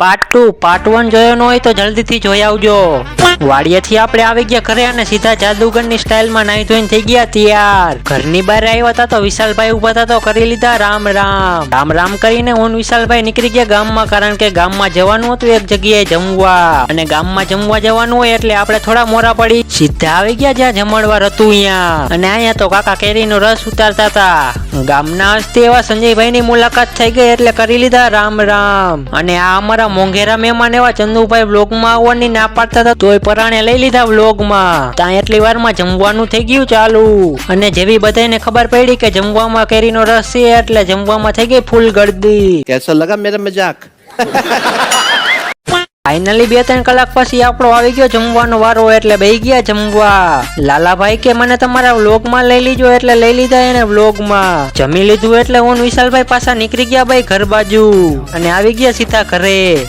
Part 2 part 1 જોયો ન હોય તો જલ્દીથી જોઈ આવજો। વાડિયાથી આપણે આવી ગયા ઘરે અને સીધા જાદુગરની સ્ટાઇલમાં નાઈ ધોઈને થઈ ગયા તૈયાર। ઘરની બહાર આવ્યા હતા તો વિશાલભાઈ ઉભા હતા તો કરી લીધા રામ રામ। રામ રામ કરીને હું વિશાલભાઈ નીકળી ગયા ગામમાં, કારણ કે ગામમાં જવાનું હતું એક જગ્યાએ જમવા, અને ગામમાં જમવા જવાનું હોય એટલે આપણે થોડા મોરા પડી સીધા આવી ગયા જ્યાં જમણવાર હતું અહીંયા। અને અહીંયા તો કાકા કેરીનો રસ ઉતારતા હતા। ગામના હસ્તી એવા સંજયભાઈની મુલાકાત થઈ ગઈ એટલે કરી લીધા રામ રામ। અને આ અમારા મોંઘેરા મહેમાન એવા ચંદુભાઈ વ્લોગમાં આવવાની ના પાડતા હતા તોય પરાણે લઈ લીધા વ્લોગમાં। ત્યાં એટલી વારમાં જમવાનું થઈ ગયું ચાલુ, અને જેવી બધાને ખબર પડી કે જમવામાં કેરીનો રસ છે એટલે જમવામાં થઈ ગઈ ફૂલ ગળદી। कैसा लगा मेरा मजाक? ફાઇનલી 2-3 કલાક પછી આપણો આવી ગયો જમવાનો વારો એટલે બેહી ગયા જમવા। લાલાભાઈ કે મને તમારા વ્લોગમાં લઈ લીજો એટલે લઈ લીધા એને વ્લોગમાં। જમી લીધું એટલે હું વિશાલભાઈ પાછા નીકળી ગયા ભાઈ ઘર બાજુ, અને આવી ગયા સીધા ઘરે।